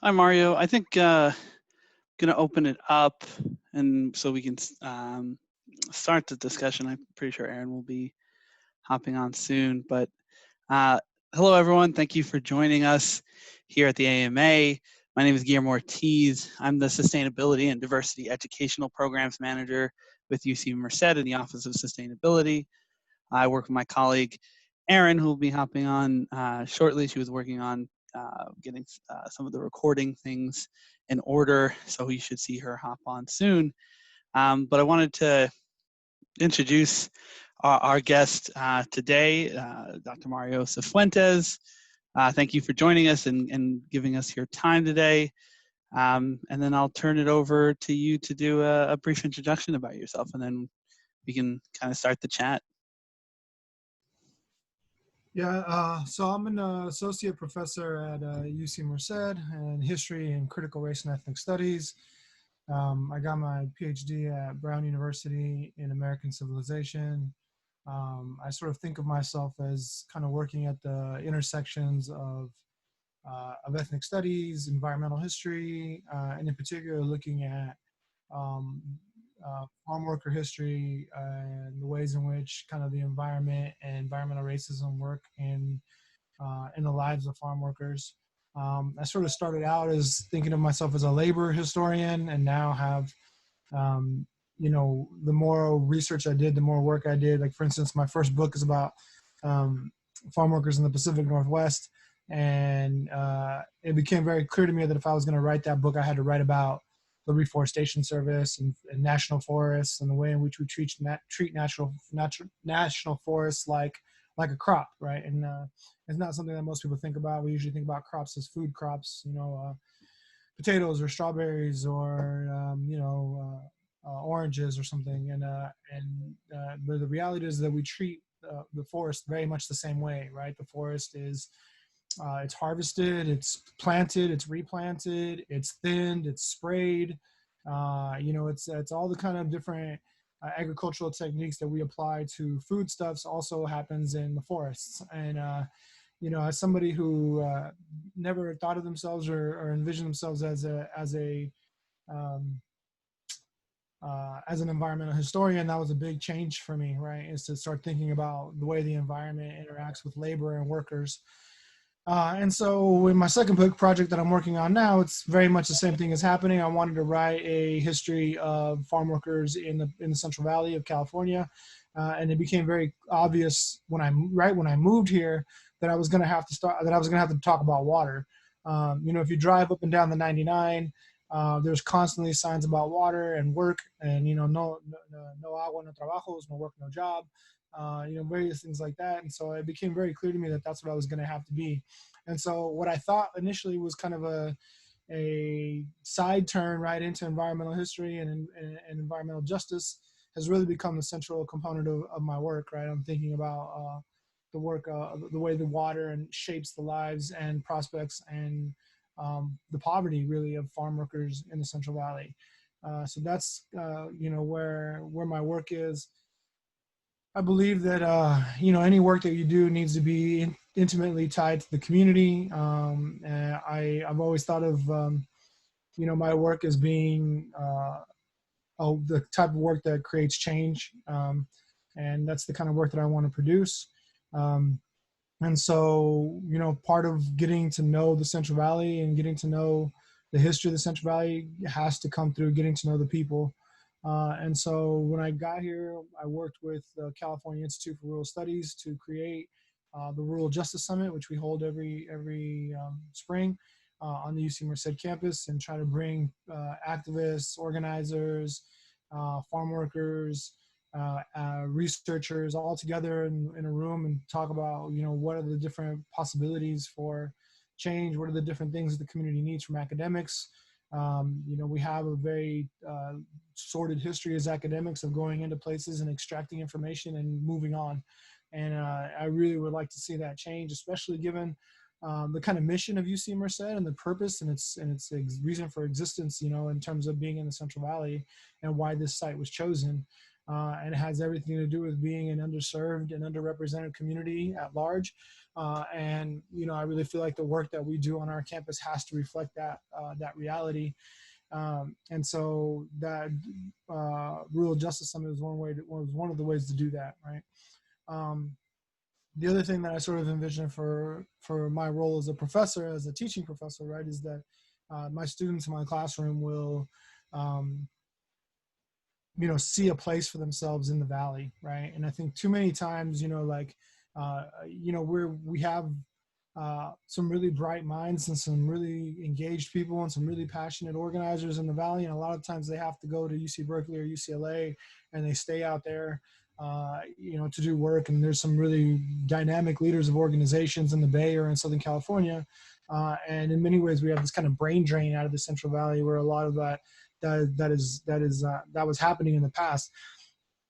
Hi, Mario. I think going to open it up, and so we can start the discussion. I'm pretty sure Aaron will be hopping on soon. But uh, hello, everyone. Thank you for joining us here at the AMA. My name is Guillermo Ortiz. I'm the Sustainability and Diversity Educational Programs Manager with UC Merced in the Office of Sustainability. I work with my colleague Erin, who will be hopping on shortly. She was working on getting some of the recording things in order, so you should see her hop on soon. But I wanted to introduce our guest today, Dr. Mario Sifuentez. Thank you for joining us and giving us your time today. And then I'll turn it over to you to do a brief introduction about yourself, and then we can kind of start the chat. Yeah, so I'm an associate professor at UC Merced in history and critical race and ethnic studies. I got my Ph.D. at Brown University in American civilization. I sort of think of myself as kind of working at the intersections of ethnic studies, environmental history, and in particular looking at farm worker history and the ways in which kind of the environment and environmental racism work in the lives of farm workers. I sort of started out as thinking of myself as a labor historian, and now have, the more research I did, the more work I did. Like, for instance, my first book is about farm workers in the Pacific Northwest. And it became very clear to me that if I was going to write that book, I had to write about the reforestation service and national forests and the way in which we treat national forests like a crop, right? And it's not something that most people think about. We usually think about crops as food crops, potatoes or strawberries or oranges or something. But the reality is that we treat the forest very much the same way, right? The forest is it's harvested, it's planted, it's replanted, it's thinned, it's sprayed. It's all the kind of different agricultural techniques that we apply to foodstuffs also happens in the forests. And as somebody who never thought of themselves or envisioned themselves as an environmental historian, that was a big change for me, right? Is to start thinking about the way the environment interacts with labor and workers. And so in my second book project that I'm working on now, it's very much the same thing is happening. I wanted to write a history of farm workers in the Central Valley of California. And it became very obvious when I moved here that I was going to have to talk about water. If you drive up and down the 99, there's constantly signs about water and work, and no agua, no trabajos, no work, no job. Various things like that. And so it became very clear to me that that's what I was going to have to be. And so what I thought initially was kind of a side turn right into environmental history and environmental justice has really become the central component of my work, right? I'm thinking about the work, the way the water and shapes the lives and prospects and the poverty really of farm workers in the Central Valley. So that's, where my work is. I believe that any work that you do needs to be intimately tied to the community. And I've always thought of my work as being the type of work that creates change, and that's the kind of work that I want to produce. And so part of getting to know the Central Valley and getting to know the history of the Central Valley has to come through getting to know the people. And so when I got here, I worked with the California Institute for Rural Studies to create the Rural Justice Summit, which we hold every spring on the UC Merced campus, and try to bring activists, organizers, farm workers, researchers all together in a room and talk about, what are the different possibilities for change, what are the different things that the community needs from academics. We have a very sordid history as academics of going into places and extracting information and moving on. And I really would like to see that change, especially given the kind of mission of UC Merced and the purpose and its reason for existence, in terms of being in the Central Valley and why this site was chosen. and it has everything to do with being an underserved and underrepresented community at large. And I really feel like the work that we do on our campus has to reflect that reality. And so that Rural Justice Summit was one of the ways to do that, right? The other thing that I sort of envision for my role as a professor, as a teaching professor, right, is that my students in my classroom will, see a place for themselves in the Valley, right? And I think too many times, we have some really bright minds and some really engaged people and some really passionate organizers in the Valley. And a lot of times they have to go to UC Berkeley or UCLA and they stay out there, to do work. And there's some really dynamic leaders of organizations in the Bay or in Southern California. And in many ways, we have this kind of brain drain out of the Central Valley where a lot of that was happening in the past.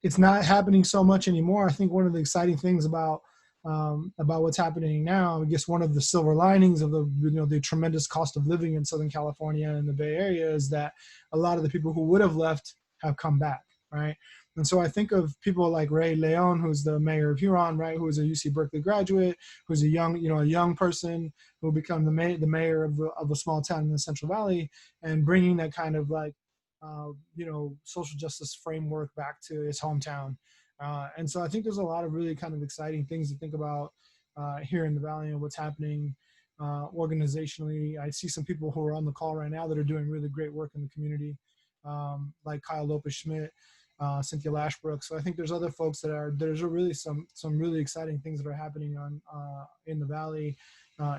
It's not happening so much anymore. I think one of the exciting things about what's happening now, I guess one of the silver linings of the tremendous cost of living in Southern California and the Bay Area is that a lot of the people who would have left have come back, right? And so I think of people like Ray Leon, who's the mayor of Huron, right, who is a UC Berkeley graduate, who's a young person who will become the mayor of a small town in the Central Valley, and bringing that kind of social justice framework back to his hometown. And so I think there's a lot of really kind of exciting things to think about here in the Valley and what's happening organizationally. I see some people who are on the call right now that are doing really great work in the community, like Kyle Lopez-Schmidt, Cynthia Lashbrook. So I think there's other folks there's really some really exciting things that are happening in the Valley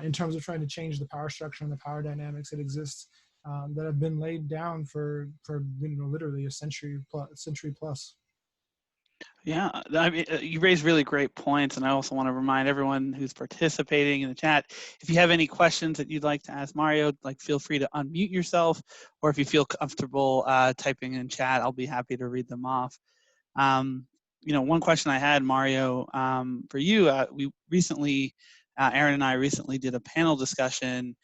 in terms of trying to change the power structure and the power dynamics that exist that have been laid down for literally a century plus. Yeah, I mean, you raise really great points, and I also want to remind everyone who's participating in the chat, if you have any questions that you'd like to ask Mario, feel free to unmute yourself, or if you feel comfortable typing in chat, I'll be happy to read them off. One question I had, Mario, for you, we recently, Aaron and I recently did a panel discussion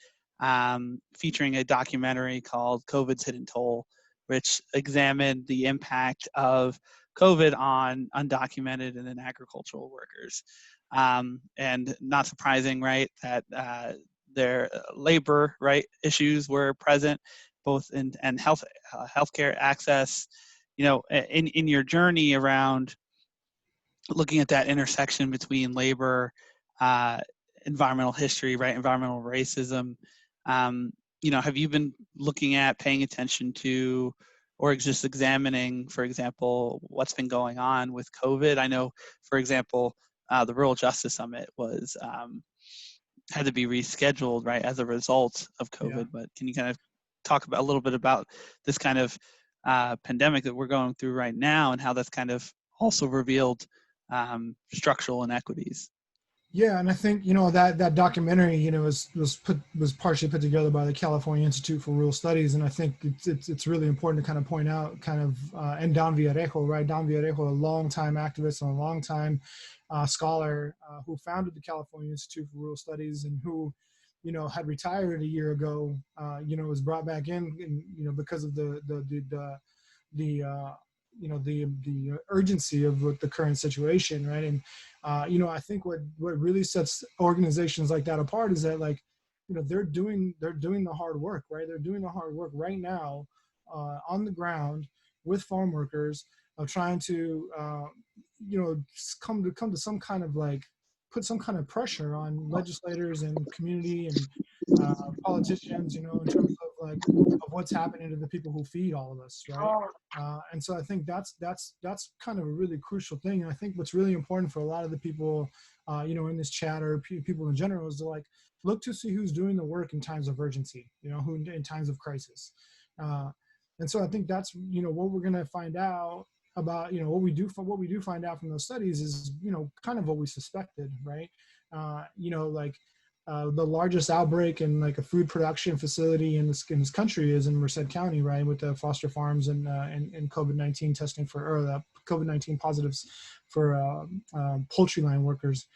featuring a documentary called COVID's Hidden Toll, which examined the impact of COVID on undocumented and then agricultural workers. And not surprising, right, that their labor, right, issues were present, both in healthcare access. In your journey around looking at that intersection between labor, environmental history, right, environmental racism, have you been looking at, paying attention to, or just examining, for example, what's been going on with COVID? I know, for example, the Rural Justice Summit had to be rescheduled, right, as a result of COVID. Yeah. But can you kind of talk about a little bit about this kind of pandemic that we're going through right now and how that's kind of also revealed structural inequities? Yeah, and I think that documentary was partially put together by the California Institute for Rural Studies, and I think it's really important to kind of point out and Don Villarejo, right? Don Villarejo, a longtime activist and a longtime scholar who founded the California Institute for Rural Studies and who had retired a year ago, was brought back in because of the urgency of the current situation, right? And I think what really sets organizations like that apart is that they're doing the hard work, right? They're doing the hard work right now on the ground with farm workers of trying to come to some kind of put some kind of pressure on legislators and community and politicians, in terms of what's happening to the people who feed all of us, right? And so I think that's kind of a really crucial thing. And I think what's really important for a lot of the people, in this chat or people in general, is to look to see who's doing the work in times of urgency, who in times of crisis. And so I think that's what we're going to find out about, what we do find out from those studies is kind of what we suspected, right? The largest outbreak in a food production facility in this country is in Merced County, right, with the Foster Farms and COVID-19 testing or the COVID-19 positives for poultry line workers.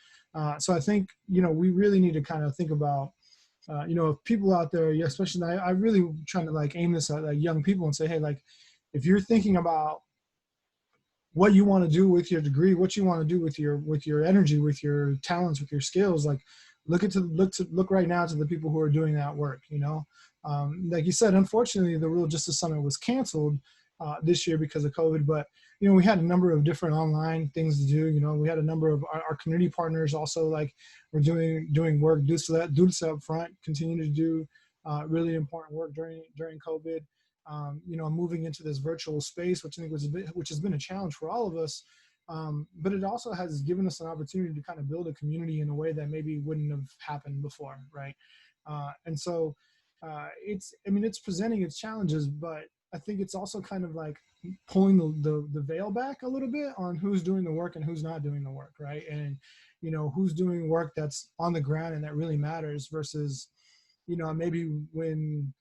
So I think we really need to kind of think about if people out there, especially I really trying to aim this at young people and say, hey, if you're thinking about what you want to do with your degree, what you want to do with your energy, with your talents, with your skills. Like look right now to the people who are doing that work. You know, like you said, unfortunately, the Real Justice Summit was canceled this year because of COVID, but you know, we had a number of different online things to do. You know, we had a number of our community partners also, like, we're doing work due to that up front, continue to do really important work during COVID. You know, moving into this virtual space, which I think which has been a challenge for all of us. But it also has given us an opportunity to kind of build a community in a way that maybe wouldn't have happened before, right? And so it's presenting its challenges, but I think it's also kind of like pulling the veil back a little bit on who's doing the work and who's not doing the work, right? And, you know, who's doing work that's on the ground and that really matters versus, you know, maybe when,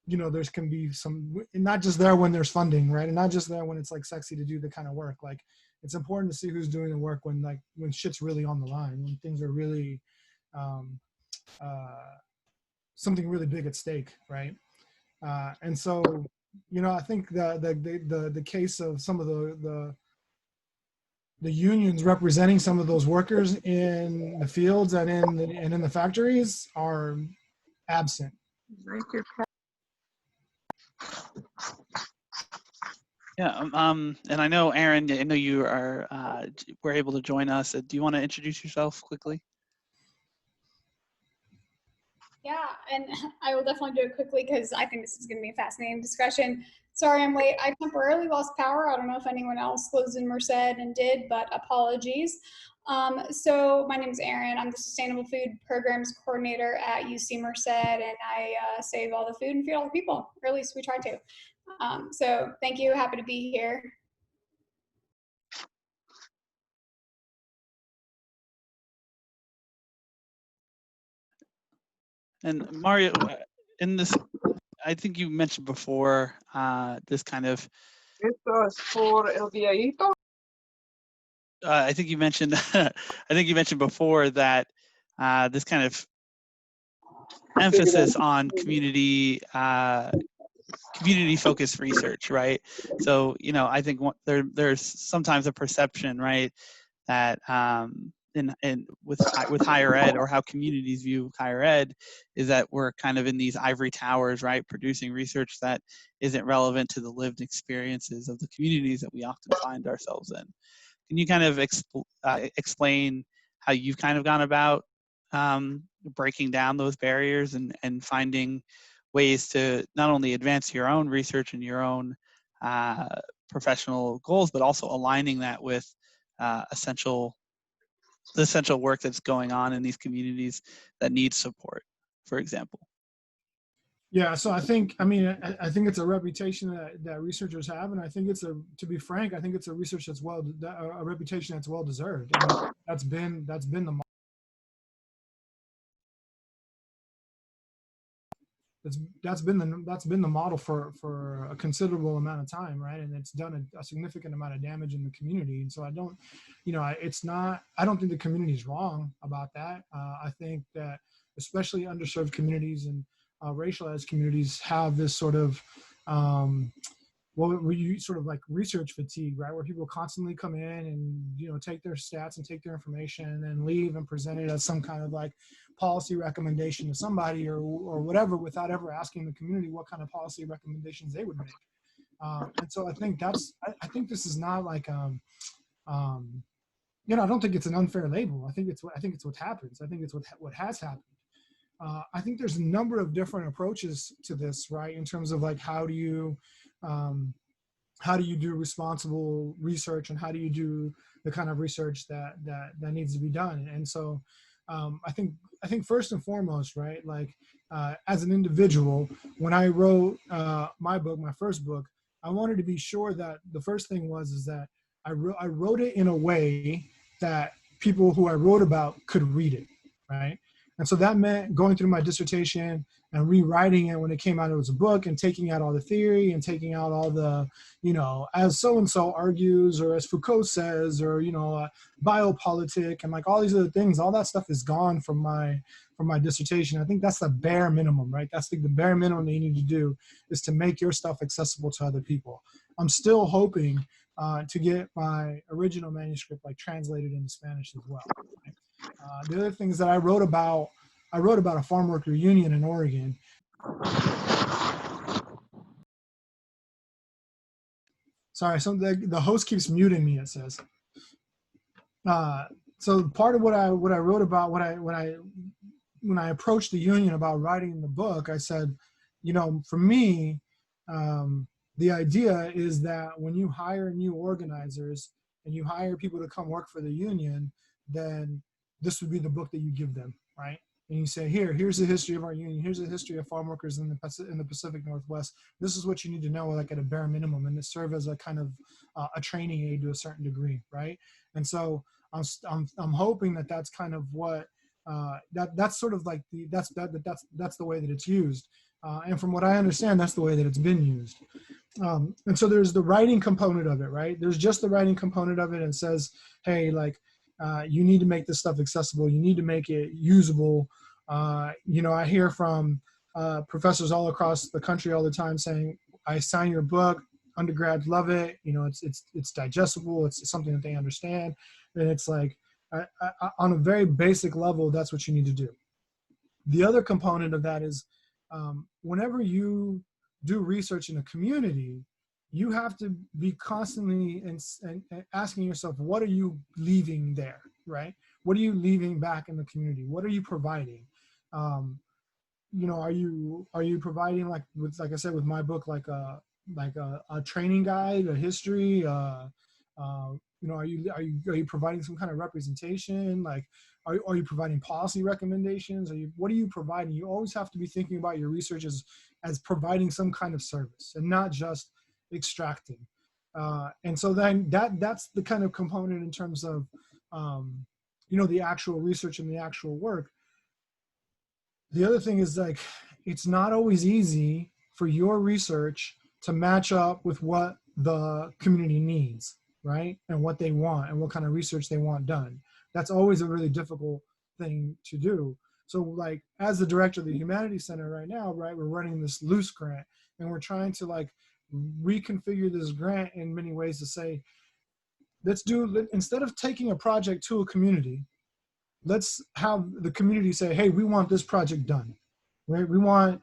you know, there's can be some, not just there when there's funding, right? And not just there when it's like sexy to do the kind of work. Like, it's important to see who's doing the work when shit's really on the line, when things are really, something really big at stake, right? And so, you know, I think the case of some of the unions representing some of those workers in the fields and in the factories are absent. Yeah, and I know, Aaron, I know you were able to join us. Do you want to introduce yourself quickly? Yeah, and I will definitely do it quickly because I think this is going to be a fascinating discussion. Sorry I'm late. I temporarily lost power. I don't know if anyone else was in Merced and did, but apologies. So my name is Erin. I'm the Sustainable Food Programs Coordinator at UC Merced, and I save all the food and feed all the people, or at least we try to. So thank you. Happy to be here. And Mario, in this, I think you mentioned before this kind of. Esto es por el viejito. I think you mentioned. I think you mentioned before that this kind of emphasis on community-focused research, right? So, you know, I think there's sometimes a perception, right, that with higher ed, or how communities view higher ed, is that we're kind of in these ivory towers, right, producing research that isn't relevant to the lived experiences of the communities that we often find ourselves in. Can you kind of explain how you've kind of gone about breaking down those barriers and finding ways to not only advance your own research and your own professional goals, but also aligning that with the essential work that's going on in these communities that need support, for example? Yeah, so I think it's a reputation that researchers have, and I think to be frank, I think it's a research that's a reputation that's well deserved. I mean, that's been the that's been the model for a considerable amount of time, right? And it's done a significant amount of damage in the community. And so I don't think the community is wrong about that. I think that especially underserved communities and racialized communities have this sort of sort of like research fatigue, right? Where people constantly come in and, you know, take their stats and take their information and then leave and present it as some kind of like policy recommendation to somebody or whatever, without ever asking the community what kind of policy recommendations they would make. And so I think I think this is not like, you know, I don't think it's an unfair label. I think it's what happens. I think it's what has happened. I think there's a number of different approaches to this, right? In terms of like, how do you do responsible research, and how do you do the kind of research that needs to be done? And so I think first and foremost, right, like as an individual, when I wrote my first book, I wanted to be sure that the first thing is that I wrote it in a way that people who I wrote about could read it, right? And so that meant going through my dissertation and rewriting it when it came out as a book, and taking out all the theory and taking out all the, you know, as so-and-so argues, or as Foucault says, or, you know, biopolitic, and like all these other things. All that stuff is gone from my dissertation. I think that's the bare minimum, right? That's the bare minimum that you need to do, is to make your stuff accessible to other people. I'm still hoping to get my original manuscript like translated into Spanish as well. Right? The other things that I wrote about a Farmworker Union in Oregon. Sorry, so the host keeps muting me, it says. So part of what I wrote about when I approached the union about writing the book, I said, you know, for me, the idea is that when you hire new organizers and you hire people to come work for the union, then this would be the book that you give them, right? And you say, here's the history of our union. Here's the history of farm workers in the Pacific Northwest. This is what you need to know, like at a bare minimum, and to serve as a kind of a training aid to a certain degree, right? And so I'm hoping that that's kind of what that's sort of like that's the way that it's used. And from what I understand, that's the way that it's been used. And so there's the writing component of it, right? There's just the writing component of it, and says, hey, like, you need to make this stuff accessible. You need to make it usable. You know, I hear from professors all across the country all the time saying, I sign your book, undergrads love it. You know, it's digestible. It's something that they understand. And it's like, on a very basic level, that's what you need to do. The other component of that is, whenever you do research in a community, you have to be constantly and asking yourself, what are you leaving there, right? What are you leaving back in the community? What are you providing? You know, are you providing, like I said, with my book, like a training guide, a history? You know, are you providing some kind of representation? Like, are you providing policy recommendations? What are you providing? You always have to be thinking about your research as providing some kind of service and not just extracting. And so then that's the kind of component in terms of, you know, the actual research and the actual work. The other thing is, like, it's not always easy for your research to match up with what the community needs, right? And what they want and what kind of research they want done. That's always a really difficult thing to do. So, like, as the director of the Humanities Center right now, right, we're running this loose grant, and we're trying to, like, reconfigure this grant in many ways to say, instead of taking a project to a community, let's have the community say, hey, we want this project done, right? We want,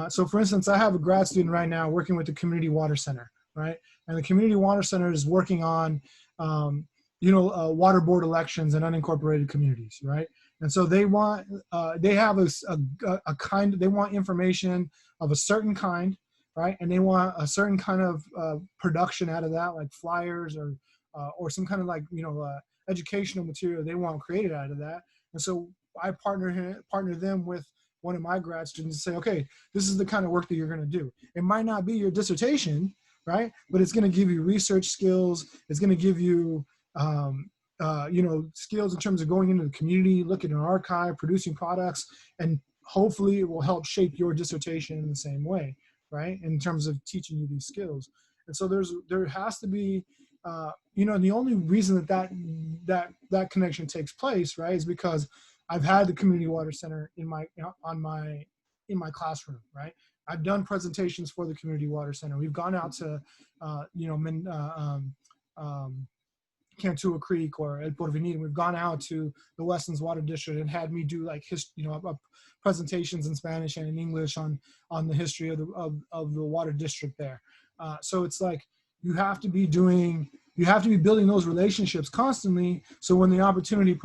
so for instance, I have a grad student right now working with the Community Water Center, right? And the Community Water Center is working on, you know, water board elections in unincorporated communities, right? And so they want, they have a kind, they want information of a certain kind, right? And they want a certain kind of production out of that, like flyers or some kind of, like, you know, educational material they want created out of that. And so I partner them with one of my grad students to say, okay, this is the kind of work that you're going to do. It might not be your dissertation, right? But it's going to give you research skills. It's going to give you, you know, skills in terms of going into the community, looking at an archive, producing products, and hopefully it will help shape your dissertation in the same way, right? In terms of teaching you these skills. And so there has to be, you know, and the only reason that connection takes place, right, is because I've had the Community Water Center in my classroom, right? I've done presentations for the Community Water Center. We've gone out to, you know, Cantua Creek or El Porvenir. We've gone out to the Westlands Water District and had me do, like, you know, presentations in Spanish and in English on the history of the water district there. So it's like, you have to be building those relationships constantly. So when the opportunity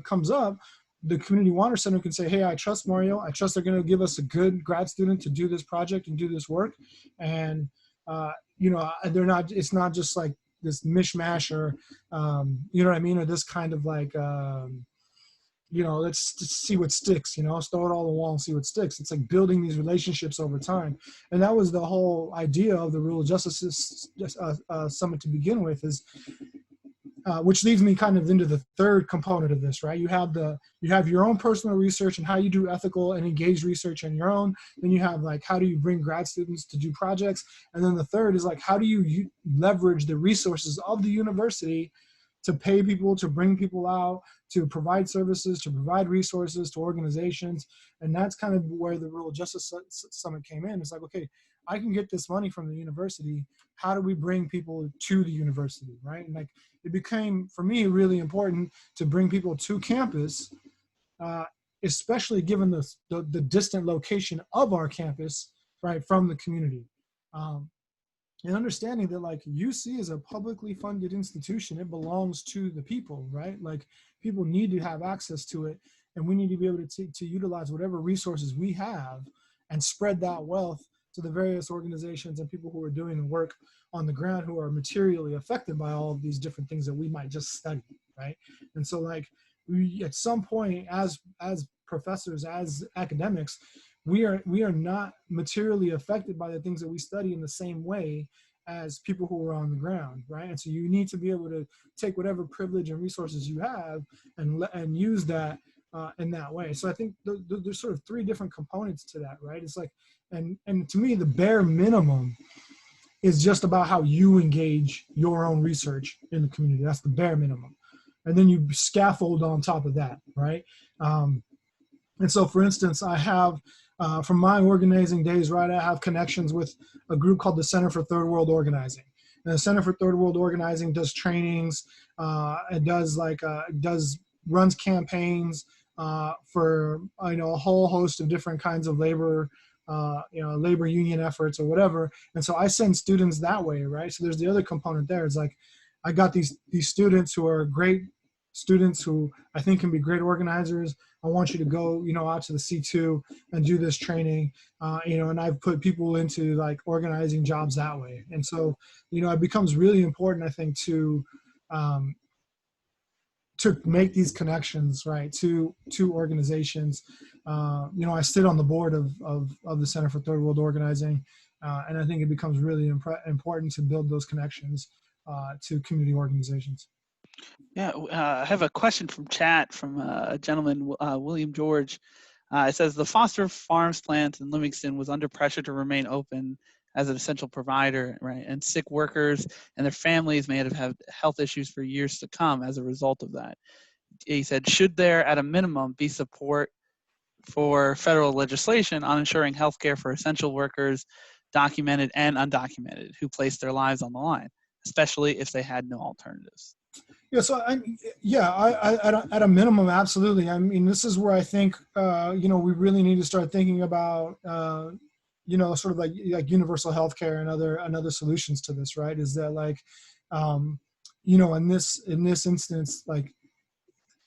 comes up, the Community Water Center can say, hey, I trust Mario. I trust they're going to give us a good grad student to do this project and do this work. And, you know, it's not just like this mishmash or, you know what I mean? Or this kind of like, you know, let's see what sticks, you know, let's throw it all on the wall and see what sticks. It's like building these relationships over time. And that was the whole idea of the Rural Justice Summit to begin with, is, which leads me kind of into the third component of this, right? You have your own personal research and how you do ethical and engaged research on your own. Then you have, like, how do you bring grad students to do projects? And then the third is, like, how do you leverage the resources of the university to pay people, to bring people out, to provide services, to provide resources to organizations. And that's kind of where the Rural Justice Summit came in. It's like, okay, I can get this money from the university. How do we bring people to the university, right? And like, it became, for me, really important to bring people to campus, especially given the distant location of our campus, right, from the community. And understanding that like UC is a publicly funded institution, it belongs to the people, right? Like people need to have access to it, and we need to be able to utilize whatever resources we have and spread that wealth to the various organizations and people who are doing the work on the ground who are materially affected by all of these different things that we might just study, right? And so like we, at some point as professors, as academics, we are not materially affected by the things that we study in the same way as people who are on the ground, right? And so you need to be able to take whatever privilege and resources you have and use that in that way. So I think there's sort of three different components to that, right? It's like, and to me, the bare minimum is just about how you engage your own research in the community. That's the bare minimum. And then you scaffold on top of that, right? And so, for instance, I have, from my organizing days, right, I have connections with a group called the Center for Third World Organizing. And the Center for Third World Organizing does trainings, it runs campaigns for, a whole host of different kinds of labor, labor union efforts or whatever. And so I send students that way, right? So there's the other component there. It's like, I got these students who are great students who I think can be great organizers. I want you to go, out to the C2 and do this training, and I've put people into like organizing jobs that way. And so, it becomes really important, I think, to make these connections, right, to organizations. I sit on the board of the Center for Third World Organizing, and I think it becomes really important to build those connections to community organizations. Yeah, I have a question from chat from a gentleman, William George. It says, the Foster Farms plant in Livingston was under pressure to remain open as an essential provider, right? And sick workers and their families may have had health issues for years to come as a result of that. He said, should there, at a minimum, be support for federal legislation on ensuring health care for essential workers, documented and undocumented, who place their lives on the line, especially if they had no alternatives? Yeah, so at a minimum, absolutely. I mean, this is where I think we really need to start thinking about sort of like universal healthcare and other solutions to this, right? Is that like in this instance, like,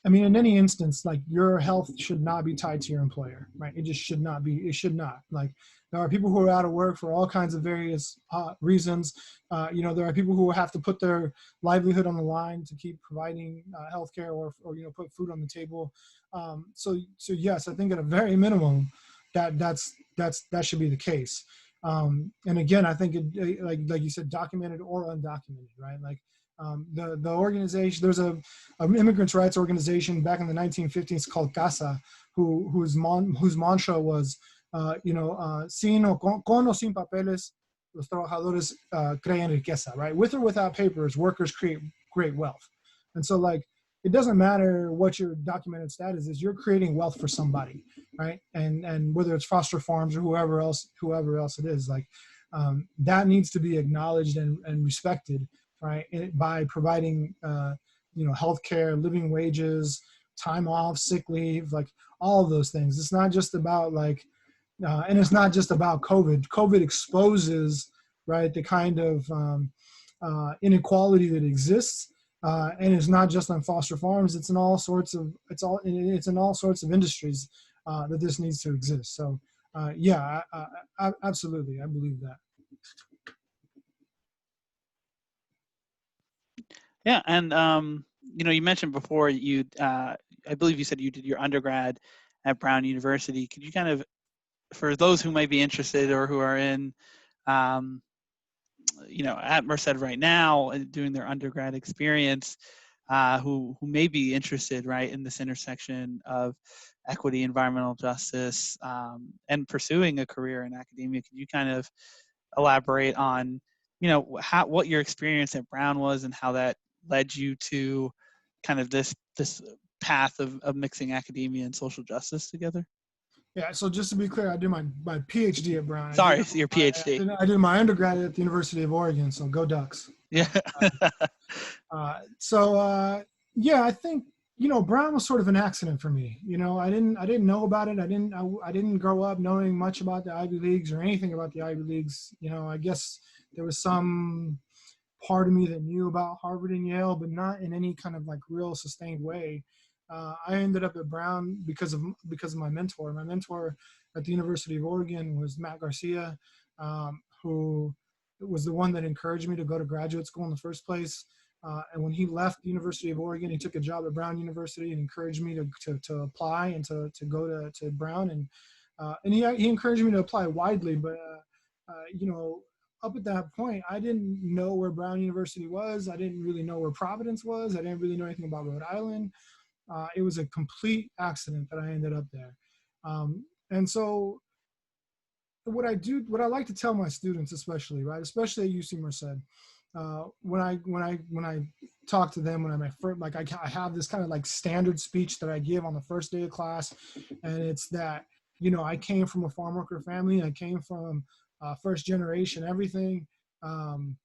I mean, in any instance, like your health should not be tied to your employer, right? It just should not be. It should not. Like, there are people who are out of work for all kinds of various reasons. There are people who have to put their livelihood on the line to keep providing healthcare or put food on the table. So yes, I think at a very minimum, that should be the case. And again, I think it, like you said, documented or undocumented, right? Like. The organization, there's an immigrants' rights organization back in the 1950s called CASA, whose mantra was, sin o con o sin papeles, los trabajadores crean riqueza, right? With or without papers, workers create great wealth. And so, like, it doesn't matter what your documented status is, you're creating wealth for somebody, right? And whether it's Foster Farms or whoever else it is, like, that needs to be acknowledged and respected, right, by providing healthcare, living wages, time off, sick leave, like all of those things. It's not just about like, and it's not just about COVID. COVID exposes, right, the kind of inequality that exists, and it's not just on foster farms. It's in all sorts of industries that this needs to exist. So absolutely, I believe that. Yeah, and you mentioned before I believe you said you did your undergrad at Brown University. Could you kind of, for those who might be interested or who are in, at Merced right now doing their undergrad experience, who may be interested, right, in this intersection of equity, environmental justice, and pursuing a career in academia, could you kind of elaborate on, what your experience at Brown was and how that led you to kind of this path of mixing academia and social justice together? Yeah, so just to be clear, I did my PhD at Brown. Sorry, your PhD. I did my undergraduate at the University of Oregon, so go Ducks. Yeah. Yeah, I think, Brown was sort of an accident for me. I didn't know about it. I didn't grow up knowing much about the Ivy Leagues or anything about the Ivy Leagues. I guess there was some part of me that knew about Harvard and Yale, but not in any kind of like real sustained way. I ended up at Brown because of my mentor. My mentor at the University of Oregon was Matt Garcia, who was the one that encouraged me to go to graduate school in the first place. And when he left the University of Oregon, he took a job at Brown University and encouraged me to apply and to go to Brown. And he encouraged me to apply widely, but up at that point, I didn't know where Brown University was. I didn't really know where Providence was. I didn't really know anything about Rhode Island. It was a complete accident that I ended up there. And so what I like to tell my students, especially at UC Merced, when I talk to them, I have this kind of like standard speech that I give on the first day of class. And it's that, I came from a farm worker family. I came from first generation, everything. And,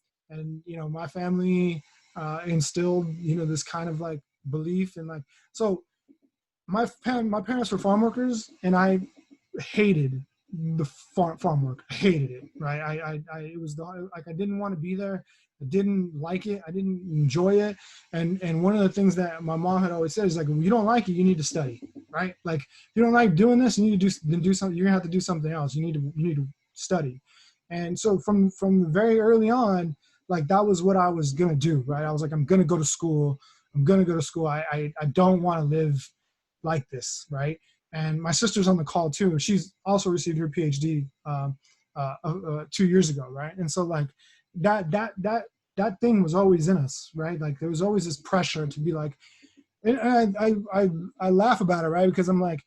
my family instilled, this kind of like belief and like, so my parents were farm workers, and I hated the farm work. I hated it, right? It was I didn't want to be there. I didn't like it. I didn't enjoy it. And one of the things that my mom had always said is like, when you don't like it, you need to study, right? Like if you don't like doing this, you need to do something. You're gonna have to do something else. You need to study. And so from very early on, like that was what I was gonna do, right? I was like, I'm gonna go to school. I don't want to live like this, right? And my sister's on the call too. She's also received her PhD 2 years ago, right? And so like that thing was always in us, right? Like there was always this pressure to be like, and I laugh about it, right? Because I'm like,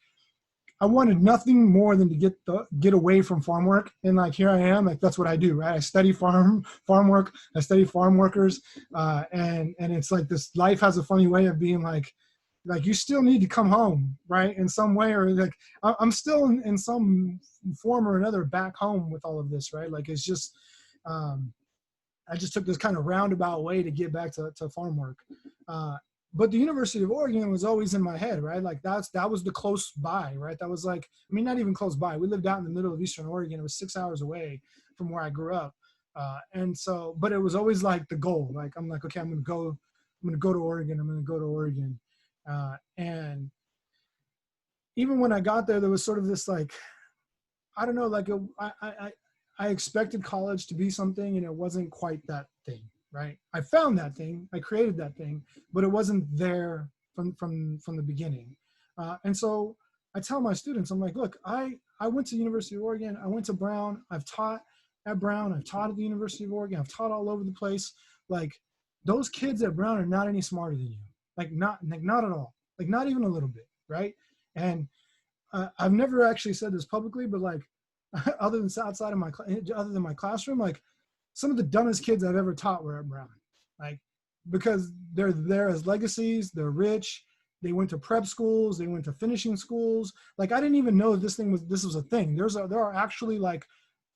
I wanted nothing more than to get away from farm work, and like here I am, like that's what I do, right? I study farm work, I study farm workers, and it's like this life has a funny way of being like you still need to come home, right? In some way, or like I'm still in some form or another back home with all of this, right? Like it's just I just took this kind of roundabout way to get back to farm work. But the University of Oregon was always in my head, right? Like that was the close by, right? That was like, I mean, not even close by. We lived out in the middle of Eastern Oregon. It was 6 hours away from where I grew up. And so, but it was always like the goal. Like, I'm like, okay, I'm going to go to Oregon. And even when I got there, there was sort of this like, I don't know, like I expected college to be something, and it wasn't quite that thing. Right. I found that thing, I created that thing, but it wasn't there from the beginning. And so I tell my students, I'm like, look, I went to the University of Oregon. I went to Brown. I've taught at Brown. I've taught at the University of Oregon. I've taught all over the place. Like those kids at Brown are not any smarter than you. Like not at all. Like not even a little bit. Right. And I've never actually said this publicly, but like other than my classroom, like some of the dumbest kids I've ever taught were at Brown, like, because they're there as legacies, they're rich, they went to prep schools, they went to finishing schools. Like, I didn't even know this was a thing. There are actually like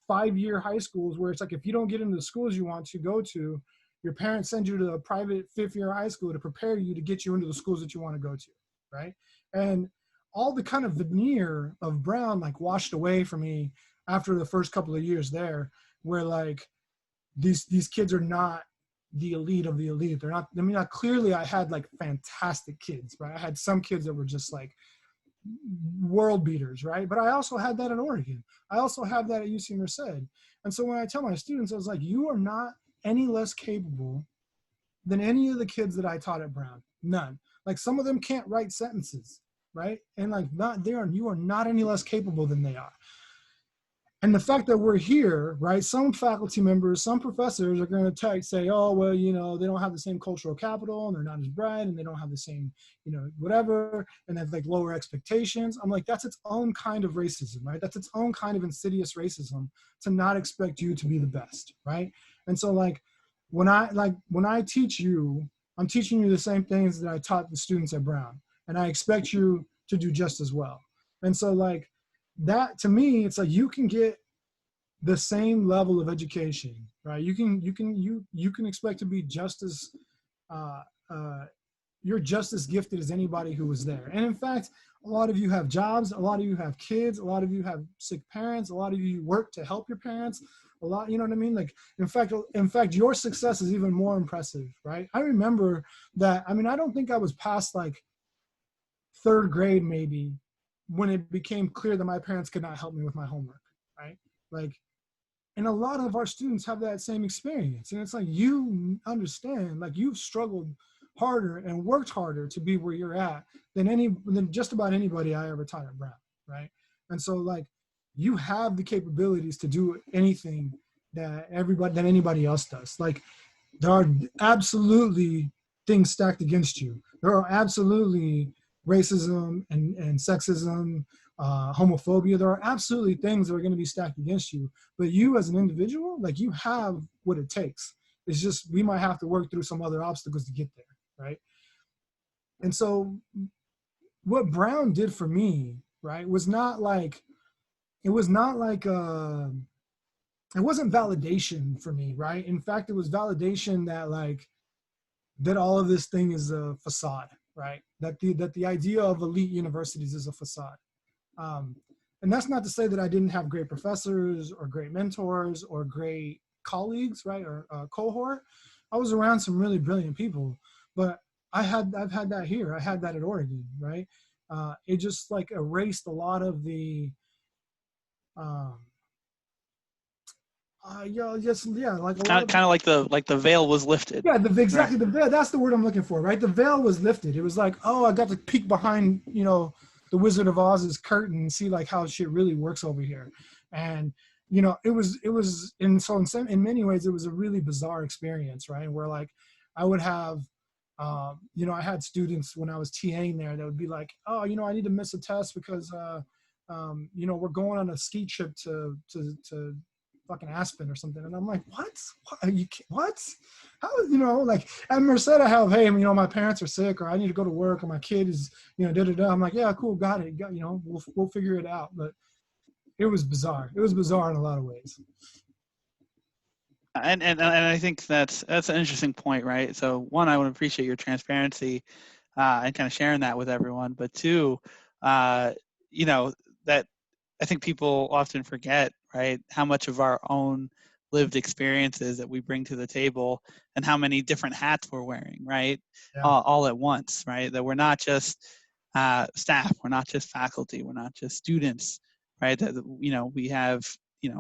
5-year high schools where it's like, if you don't get into the schools you want to go to, your parents send you to a private 5th-year high school to prepare you to get you into the schools that you want to go to, right? And all the kind of veneer of Brown like washed away from me after the first couple of years there, where like, these kids are not the elite of the elite. They're not, I mean, clearly I had like fantastic kids, right? I had some kids that were just like world beaters, right? But I also had that at Oregon. I also have that at UC Merced. And so when I tell my students, I was like, you are not any less capable than any of the kids that I taught at Brown. None. Like some of them can't write sentences, right? And like you are not any less capable than they are. And the fact that we're here, right, some faculty members, some professors are going to say, oh, well, they don't have the same cultural capital, and they're not as bright, and they don't have the same, whatever, and they have like lower expectations. I'm like, that's its own kind of racism, right? That's its own kind of insidious racism to not expect you to be the best, right? And so like, when I teach you, I'm teaching you the same things that I taught the students at Brown, and I expect you to do just as well. And so like, that to me, it's like you can get the same level of education, right? You can expect to be just as you're just as gifted as anybody who was there. And in fact, a lot of you have jobs, a lot of you have kids, a lot of you have sick parents, a lot of you work to help your parents, a lot, you know what I mean? Like, in fact, your success is even more impressive, right? I remember that, I mean, I don't think I was past like third grade maybe when it became clear that my parents could not help me with my homework, right? Like, and a lot of our students have that same experience. And it's like, you understand, like you've struggled harder and worked harder to be where you're at than just about anybody I ever taught at Brown, right? And so like, you have the capabilities to do anything that anybody else does. Like, there are absolutely things stacked against you. There are absolutely racism and sexism, homophobia. There are absolutely things that are going to be stacked against you. But you as an individual, like, you have what it takes. It's just we might have to work through some other obstacles to get there, right? And so what Brown did for me, right, was not like, it wasn't validation for me, right? In fact, it was validation that all of this thing is a facade, right? That the idea of elite universities is a facade. And that's not to say that I didn't have great professors or great mentors or great colleagues, right? Or cohort. I was around some really brilliant people, but I've had that here. I had that at Oregon, right? It just like erased a lot of the, like a lot kind of like the veil was lifted. Yeah, exactly. Right. The veil, that's the word I'm looking for, right? The veil was lifted. It was like, oh, I got to peek behind, the Wizard of Oz's curtain and see like how shit really works over here. And, it was, in many ways, it was a really bizarre experience, right? Where like, I would have, I had students when I was TAing there that would be like, oh, I need to miss a test because, we're going on a ski trip to fucking Aspen or something. And I'm like, what? What? How, like at Merced I have, hey, my parents are sick or I need to go to work or my kid is, I'm like, yeah, cool. Got it. We'll figure it out. But it was bizarre. It was bizarre in a lot of ways. And I think that's an interesting point, right? So one, I would appreciate your transparency and kind of sharing that with everyone. But two, that I think people often forget, right, how much of our own lived experiences that we bring to the table and how many different hats we're wearing, right, Yeah. all at once, right? That we're not just staff, we're not just faculty, we're not just students, right? That we have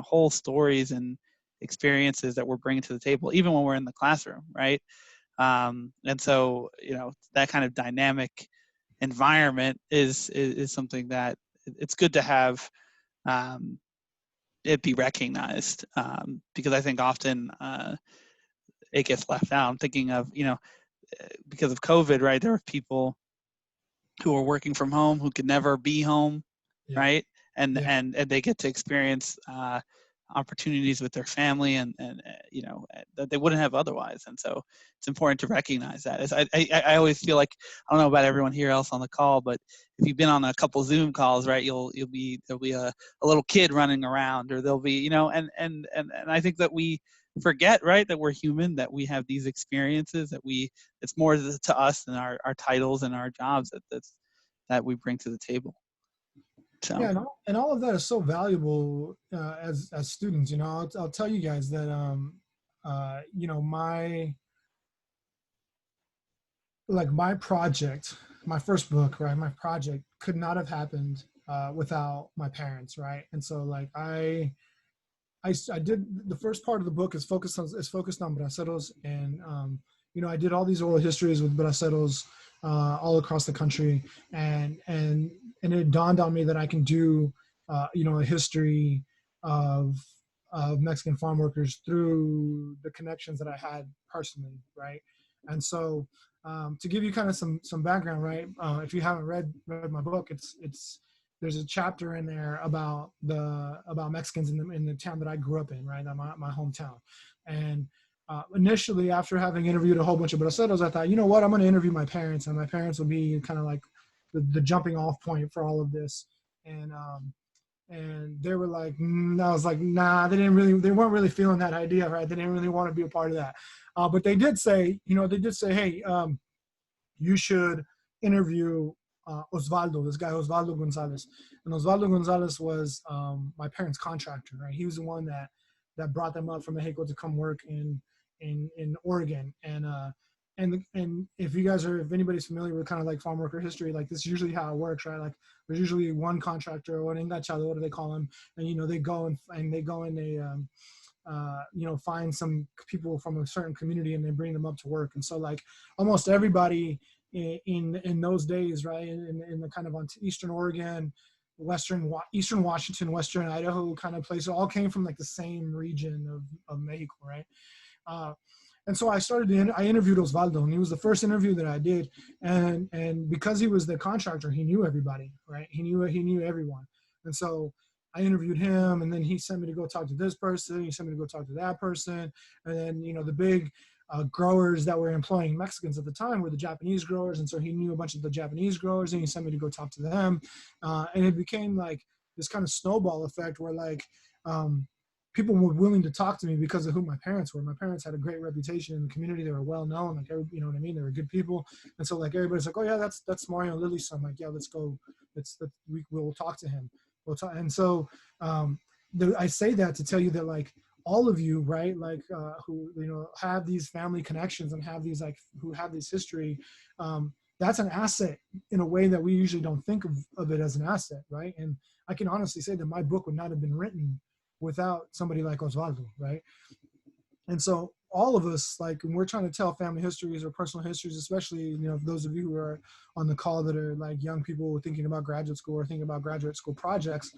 whole stories and experiences that we're bringing to the table, even when we're in the classroom, right? And so that kind of dynamic environment is something that it's good to have it be recognized, because I think often it gets left out. I'm thinking of because of COVID, right? There are people who are working from home who could never be home, Yeah. right? And Yeah. and they get to experience opportunities with their family and that they wouldn't have otherwise. And so it's important to recognize that. As I always feel like, I don't know about everyone here else on the call, but if you've been on a couple Zoom calls, right, there'll be a little kid running around, or there'll be and I think that we forget, right, that we're human, that we have these experiences, that it's more to us than our titles and our jobs that we bring to the table. So. Yeah, and all of that is so valuable as students. I'll tell you guys that my project, my first book, right? My project could not have happened without my parents, right? And so like I did the first part of the book is focused on braceros, and I did all these oral histories with braceros all across the country, and it dawned on me that I can do a history of Mexican farm workers through the connections that I had personally, right? And so to give you kind of some background, right? If you haven't read my book, there's a chapter in there about Mexicans in the town that I grew up in, right? My hometown. And initially, after having interviewed a whole bunch of braceros, I thought, you know what, I'm going to interview my parents, and my parents will be kind of like the jumping off point for all of this. And And they were like, I was like, nah, they weren't really feeling that idea, right? They didn't really want to be a part of that. But they did say, hey, you should interview Osvaldo, this guy, Osvaldo Gonzalez. And Osvaldo Gonzalez was my parents' contractor, right? He was the one that brought them up from Mexico to come work in Oregon. And if anybody's familiar with kind of like farm worker history, like this is usually how it works, right? Like there's usually one contractor or an engachador, they call them, and they go and they find some people from a certain community and they bring them up to work. And so like almost everybody in those days, right, in the kind of on Eastern Oregon, Eastern Washington, Western Idaho kind of place, all came from like the same region of Mexico, right? And so I interviewed Osvaldo, and he was the first interview that I did. And because he was the contractor, he knew everybody, right? He knew everyone. And so I interviewed him, and then he sent me to go talk to this person. He sent me to go talk to that person. And then, the big growers that were employing Mexicans at the time were the Japanese growers. And so he knew a bunch of the Japanese growers, and he sent me to go talk to them. And it became like this kind of snowball effect where like, people were willing to talk to me because of who my parents were. My parents had a great reputation in the community. They were well known, like, you know what I mean? They were good people. And so like everybody's like, oh yeah, that's Mario and Lily's son. Like, yeah, let's go. We'll talk to him. We'll talk. And so I say that to tell you that like all of you, right? Like who, have these family connections and who have this history, that's an asset in a way that we usually don't think of it as an asset, right? And I can honestly say that my book would not have been written without somebody like Osvaldo, right? And so all of us, like, when we're trying to tell family histories or personal histories, especially, those of you who are on the call that are like young people thinking about graduate school or thinking about graduate school projects,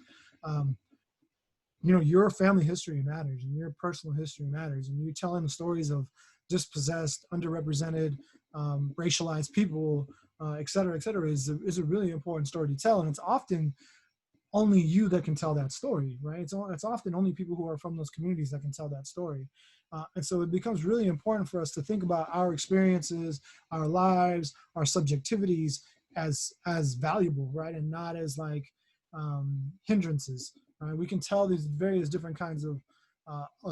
your family history matters and your personal history matters. And you're telling the stories of dispossessed, underrepresented, racialized people, et cetera, is a really important story to tell. And it's often only you that can tell that story, right? It's often only people who are from those communities that can tell that story. And so it becomes really important for us to think about our experiences, our lives, our subjectivities as valuable, right? And not as like hindrances, right? We can tell these various different kinds of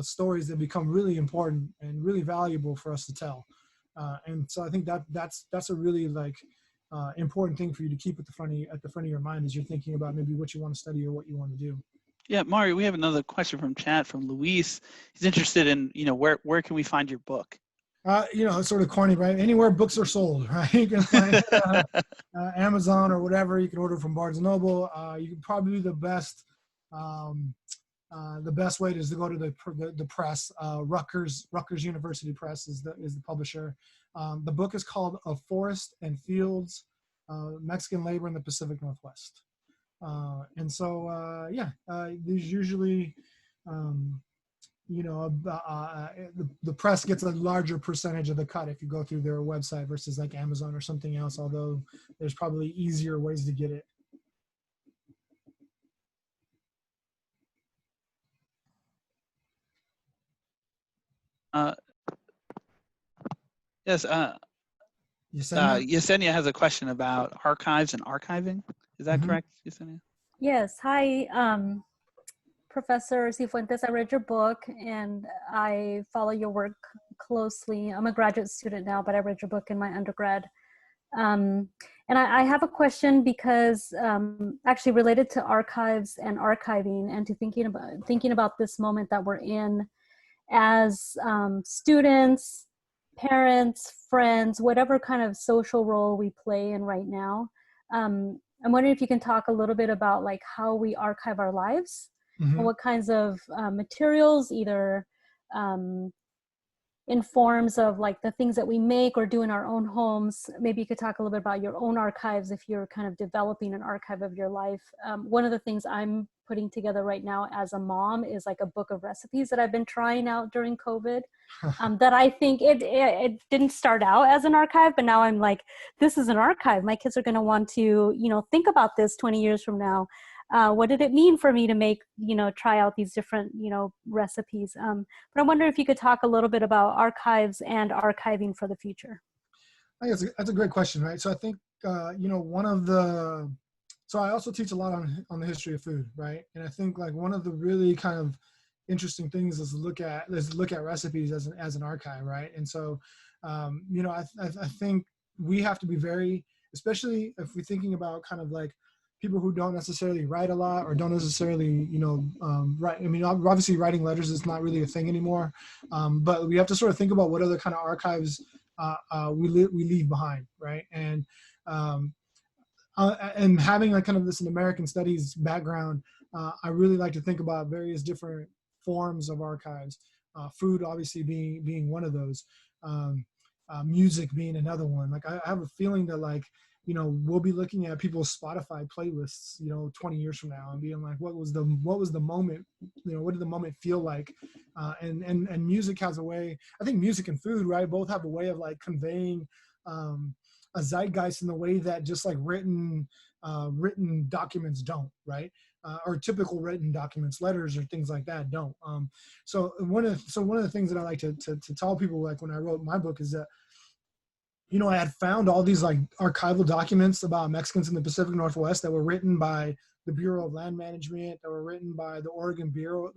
stories that become really important and really valuable for us to tell. And so I think that's a really like, important thing for you to keep at the front of your mind as you're thinking about maybe what you want to study or what you want to do. Yeah, Mario, we have another question from chat from Luis. He's interested in, where can we find your book? It's sort of corny, right? Anywhere books are sold, right? You can find Amazon or whatever. You can order from Barnes & Noble. You can probably the best way is to go to the press. Rutgers University Press is the publisher. The book is called "A Forest and Fields: Mexican Labor in the Pacific Northwest." And so, there's usually, the press gets a larger percentage of the cut if you go through their website versus like Amazon or something else, although there's probably easier ways to get it. Yes. Yesenia has a question about archives and archiving. Is that correct, Yesenia? Yes. Hi, Professor Sifuentez. I read your book and I follow your work closely. I'm a graduate student now, but I read your book in my undergrad. And I have a question because actually related to archives and archiving and to thinking about this moment that we're in as students, parents, friends, whatever kind of social role we play in right now. I'm wondering if you can talk a little bit about like how we archive our lives and what kinds of materials, either in forms of like the things that we make or do in our own homes. Maybe you could talk a little bit about your own archives if you're kind of developing an archive of your life. One of the things I'm putting together right now as a mom is like a book of recipes that I've been trying out during COVID. That I think it didn't start out as an archive, but now I'm like, this is an archive. My kids are going to want to, think about this 20 years from now. What did it mean for me to make, try out these different, recipes? But I wonder if you could talk a little bit about archives and archiving for the future. I think that's a great question, right? So I think, one of the so I also teach a lot on the history of food, right? And I think like one of the really kind of interesting things is look at recipes as an archive, right? And so, you know, I think we have to be very, especially if we're thinking about kind of like people who don't necessarily write a lot or don't necessarily, you know, write. I mean, obviously writing letters is not really a thing anymore, but we have to sort of think about what other kind of archives we leave behind, right? And having like kind of this an American studies background, I really like to think about various different forms of archives. Food obviously being one of those. Music being another one. Like I have a feeling that like, you know, we'll be looking at people's Spotify playlists, you know, 20 years from now and being like, what was the moment, you know, what did the moment feel like? And music has a way, I think music and food, right, both have a way of like conveying a zeitgeist in the way that just like written documents don't, right? Or typical written documents, letters or things like that don't. So one of the things that I like to tell people, like when I wrote my book, is that, you know, I had found all these like archival documents about Mexicans in the Pacific Northwest that were written by the Bureau of Land Management, that were written by the Oregon Bureau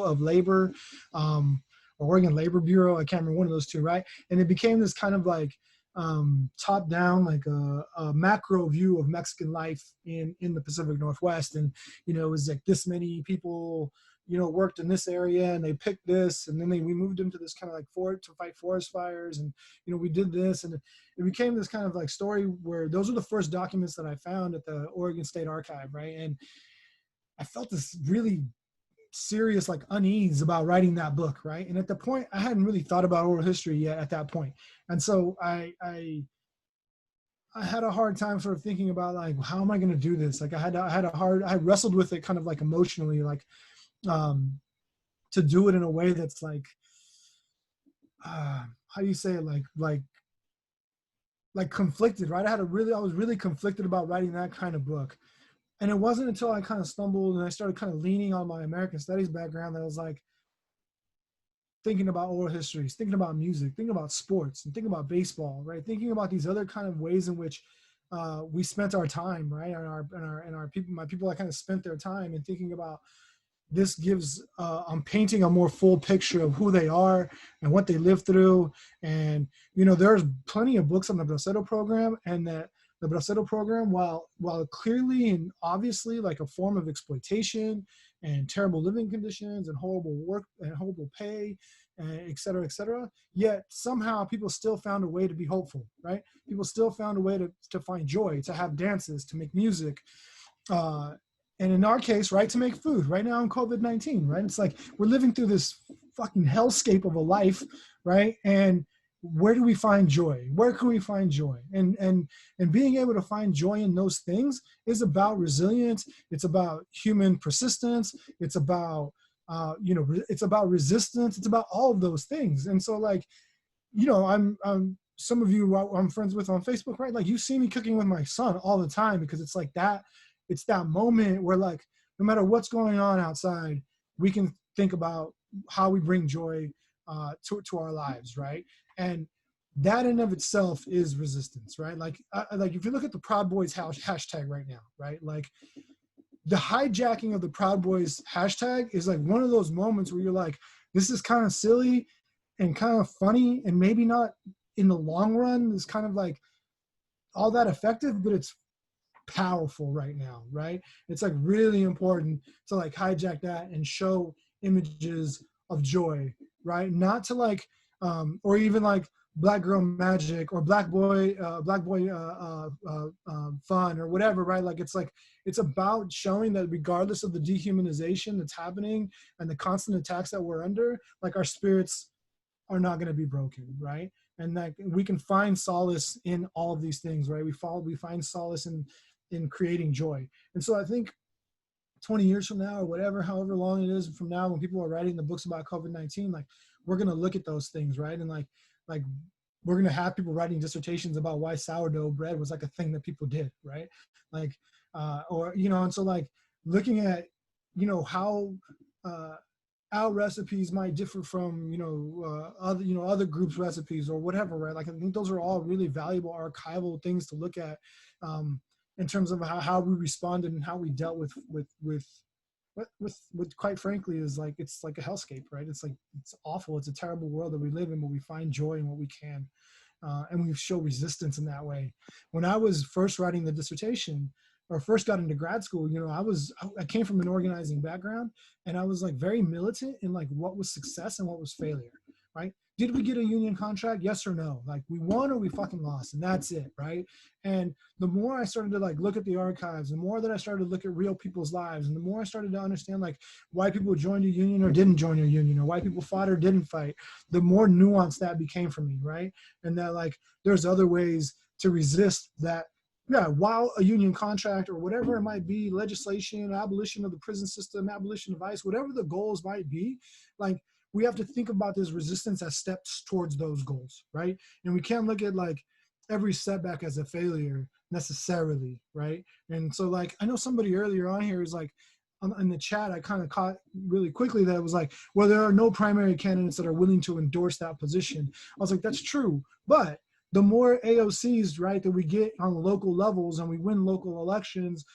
of Labor, or Oregon Labor Bureau. I can't remember, one of those two, right? And it became this kind of like top down, like a macro view of Mexican life in the Pacific Northwest. And, you know, it was like this many people, you know, worked in this area and they picked this, and then we moved them to this kind of like fort to fight forest fires. And, you know, we did this, and it became this kind of like story where those were the first documents that I found at the Oregon State Archive, right? And I felt this really serious like unease about writing that book, right? And at the point, I hadn't really thought about oral history yet at that point. And so I had a hard time sort of thinking about like, how am I going to do this? Like I wrestled with it kind of like emotionally, like to do it in a way that's like, how do you say it? Like conflicted, right? I was really conflicted about writing that kind of book. And it wasn't until I kind of stumbled and I started kind of leaning on my American studies background that I was like thinking about oral histories, thinking about music, thinking about sports, and thinking about baseball, right? Thinking about these other kind of ways in which we spent our time, right? And our people, my people that kind of spent their time, and thinking about this gives, I'm painting a more full picture of who they are and what they lived through. And, you know, there's plenty of books on the Bracero program, and that the Bracero program, while clearly and obviously like a form of exploitation and terrible living conditions and horrible work and horrible pay, et cetera, yet somehow people still found a way to be hopeful, right? People still found a way to find joy, to have dances, to make music, and in our case, right, to make food right now in COVID-19, right? It's like we're living through this fucking hellscape of a life, right? And where do we find joy? Where can we find joy? And being able to find joy in those things is about resilience. It's about human persistence. It's about, you know, it's about resistance. It's about all of those things. And so, like, you know, I'm some of you I'm friends with on Facebook, right? Like, you see me cooking with my son all the time, because it's like that. It's that moment where, like, no matter what's going on outside, we can think about how we bring joy to our lives, right? And that in of itself is resistance, right? Like if you look at the Proud Boys hashtag right now, right? Like, the hijacking of the Proud Boys hashtag is like one of those moments where you're like, this is kind of silly and kind of funny, and maybe not in the long run is kind of like all that effective, but it's powerful right now, right? It's like really important to like hijack that and show images of joy, right? Not to like, or even like Black Girl Magic or Black Boy Fun or whatever, right? Like, it's about showing that regardless of the dehumanization that's happening and the constant attacks that we're under, like, our spirits are not going to be broken, right? And that we can find solace in all of these things, right? We find solace in creating joy. And so I think 20 years from now, or whatever, however long it is from now, when people are writing the books about COVID-19, like, we're going to look at those things, right? And like we're going to have people writing dissertations about why sourdough bread was like a thing that people did, right? Like, or, you know, and so like looking at, you know, how our recipes might differ from, other groups' recipes or whatever, right? Like, I think those are all really valuable archival things to look at. in terms of how we responded and how we dealt with quite frankly is like, it's like a hellscape, right? It's like, it's awful. It's a terrible world that we live in, but we find joy in what we can. And we show resistance in that way. When I was first writing the dissertation, or first got into grad school, you know, I came from an organizing background, and I was like very militant in like what was success and what was failure, right? Did we get a union contract? Yes or no? Like, we won or we fucking lost, and that's it, right? And the more I started to like look at the archives, the more that I started to look at real people's lives, and the more I started to understand like why people joined a union or didn't join a union, or why people fought or didn't fight, the more nuanced that became for me, right? And that like there's other ways to resist that. Yeah, while a union contract or whatever it might be, legislation, abolition of the prison system, abolition of ICE, whatever the goals might be, like, we have to think about this resistance as steps towards those goals, right? And we can't look at like every setback as a failure necessarily, right? And so like, I know somebody earlier on here is like, in the chat, I kind of caught really quickly that it was like, well, there are no primary candidates that are willing to endorse that position. I was like, that's true, but the more AOCs, right, that we get on local levels and we win local elections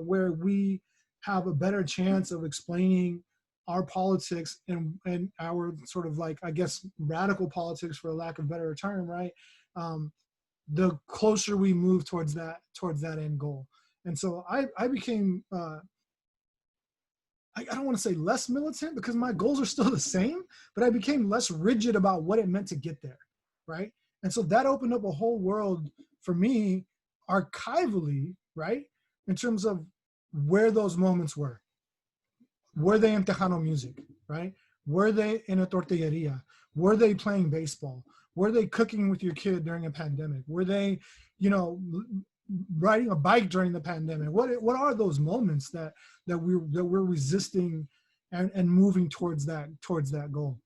where we have a better chance of explaining our politics and our sort of like, I guess, radical politics, for a lack of a better term, right? The closer we move towards that end goal. And so I became, I don't want to say less militant, because my goals are still the same, but I became less rigid about what it meant to get there, right? And so that opened up a whole world for me archivally, right? In terms of where those moments were. Were they in Tejano music, right? Were they in a tortilleria? Were they playing baseball? Were they cooking with your kid during a pandemic? Were they, you know, riding a bike during the pandemic? What are those moments that we're resisting and moving towards that goal?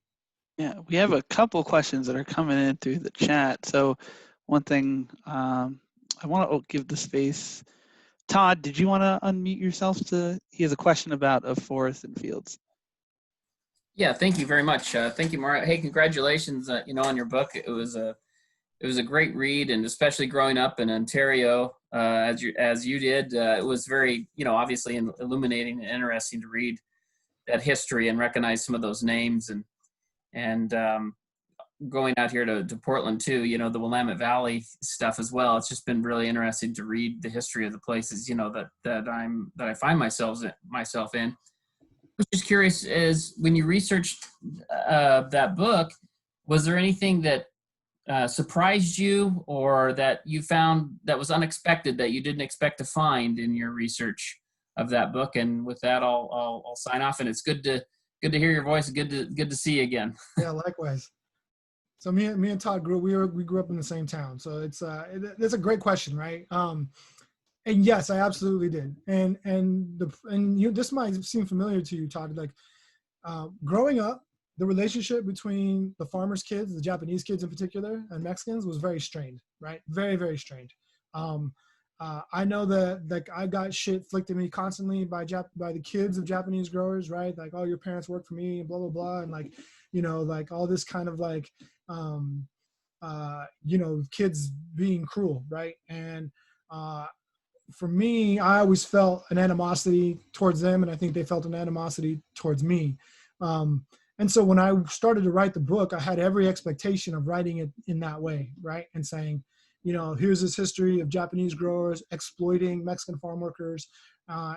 Yeah, we have a couple questions that are coming in through the chat. So one thing, I want to give the space. Todd, did you want to unmute yourself? He has a question about of forests and fields. Yeah, thank you very much. Thank you, Mario. Hey, congratulations, on your book. It was a great read, and especially growing up in Ontario, as you did, it was very, obviously illuminating and interesting to read that history and recognize some of those names, and going out here to Portland too, the Willamette Valley stuff as well. It's just been really interesting to read the history of the places, that I find myself in. I was just curious, is when you researched that book, was there anything that surprised you, or that you found that was unexpected, that you didn't expect to find in your research of that book? And with that, I'll sign off. And it's good to hear your voice. Good to see you again. Yeah, likewise. So me and Todd we grew up in the same town. So it's a great question, right? And yes, I absolutely did. And this might seem familiar to you, Todd. Like growing up, the relationship between the farmers' kids, the Japanese kids in particular, and Mexicans was very strained, right? Very, very strained. I know that like I got shit flicked at me constantly by the kids of Japanese growers, right? Like, oh, your parents work for me, and blah blah blah, and like, like all this kind of like, kids being cruel, right? And for me, I always felt an animosity towards them, and I think they felt an animosity towards me. And so when I started to write the book, I had every expectation of writing it in that way, right? And saying, here's this history of Japanese growers exploiting Mexican farm workers,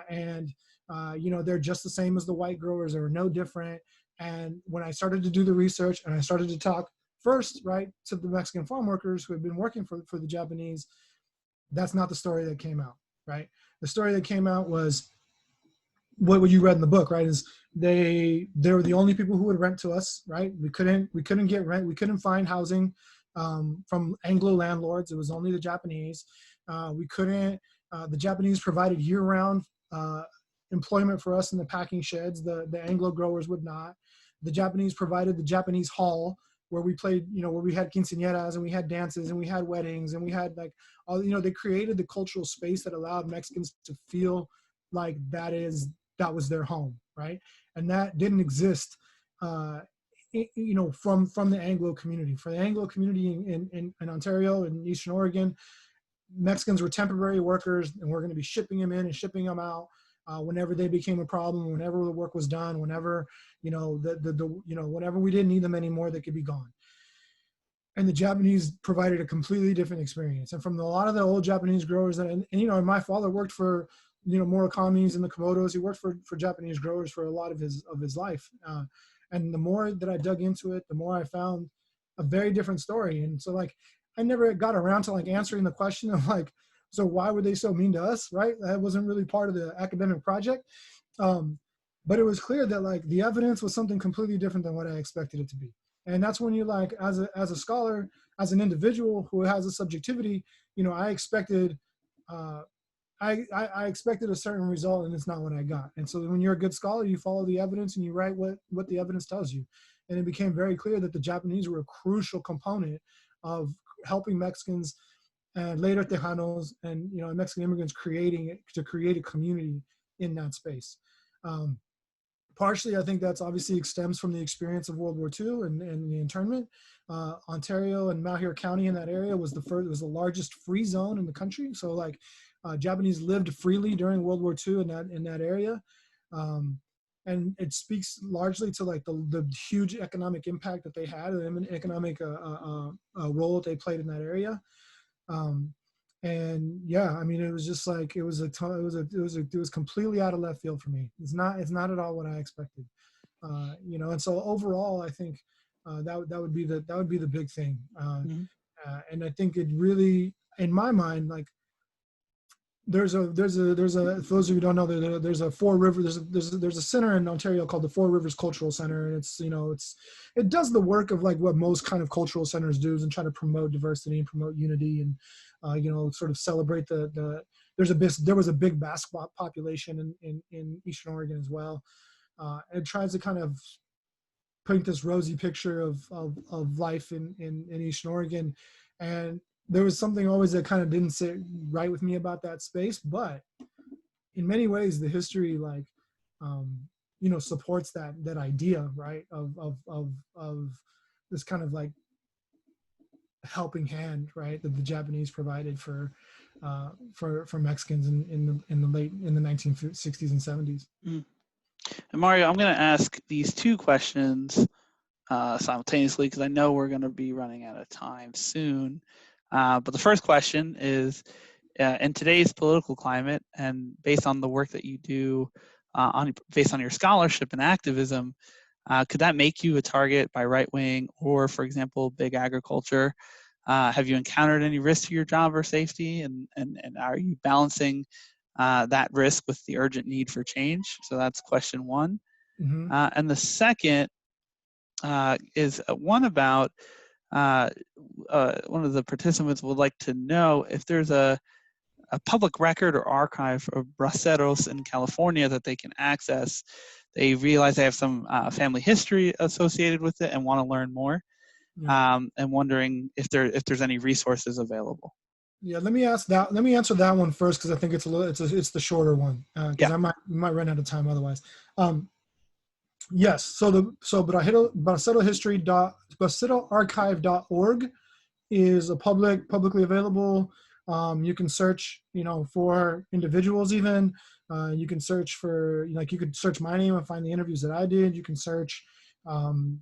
and they're just the same as the white growers, or no different. And when I started to do the research and I started to talk first, right, to the Mexican farm workers who had been working for the Japanese, that's not the story that came out, right? The story that came out was what you read in the book, right? Is they were the only people who would rent to us, right? We couldn't get rent. We couldn't find housing from Anglo landlords. It was only the Japanese. We couldn't. The Japanese provided year-round employment for us in the packing sheds. The Anglo growers would not. The Japanese provided the Japanese hall where we played, where we had quinceañeras and we had dances and we had weddings and we had like all, they created the cultural space that allowed Mexicans to feel like that was their home, right? And that didn't exist, from the Anglo community. For the Anglo community in Ontario and Eastern Oregon, Mexicans were temporary workers, and we're going to be shipping them in and shipping them out whenever they became a problem, whenever the work was done, whenever, whenever we didn't need them anymore, they could be gone. And the Japanese provided a completely different experience. And from a lot of the old Japanese growers and my father worked for, Murakami's and the Komodos. He worked for Japanese growers for a lot of his life. And the more that I dug into it, the more I found a very different story. And so I never got around to answering the question of so why were they so mean to us, right? That wasn't really part of the academic project. But it was clear that the evidence was something completely different than what I expected it to be. And that's when you as a scholar, as an individual who has a subjectivity, I expected I expected a certain result, and it's not what I got. And so when you're a good scholar, you follow the evidence and you write what the evidence tells you. And it became very clear that the Japanese were a crucial component of helping Mexicans and later Tejanos and Mexican immigrants to create a community in that space. Partially, I think that's obviously stems from the experience of World War II and the internment. Ontario and Malheur County in that area was the largest free zone in the country. So Japanese lived freely during World War II in that area. And it speaks largely to the huge economic impact that they had and economic role that they played in that area. And yeah, I mean, it was just it was completely out of left field for me. It's not at all what I expected. And so overall, I think that would be the big thing. And I think it really, in my mind, there's a for those of you who don't know, there's a Four Rivers, there's a center in Ontario called the Four Rivers Cultural Center, and it does the work of what most kind of cultural centers do, and try to promote diversity and promote unity and sort of celebrate there was a big basketball population in Eastern Oregon as well. It tries to kind of paint this rosy picture of life in Eastern Oregon, and there was something always that kind of didn't sit right with me about that space, but in many ways the history supports that idea, right, of this kind of helping hand, right, that the Japanese provided for Mexicans in the 1960s and 70s. And Mario, I'm going to ask these two questions simultaneously because I know we're going to be running out of time soon. But the first question is, in today's political climate and based on the work that you do, based on your scholarship and activism, could that make you a target by right-wing or, for example, big agriculture? Have you encountered any risk to your job or safety? And are you balancing that risk with the urgent need for change? So that's question one. Mm-hmm. And the second is one about one of the participants would like to know if there's a public record or archive of braceros in California that they can access. They realize they have some family history associated with it and want to learn more, and wondering if there's any resources available. Yeah, let me answer that one first because I think it's the shorter one because I might run out of time otherwise. Yes, so braceroarchive.org is a publicly available. You can search, for individuals even. You can search for, you could search my name and find the interviews that I did. You can search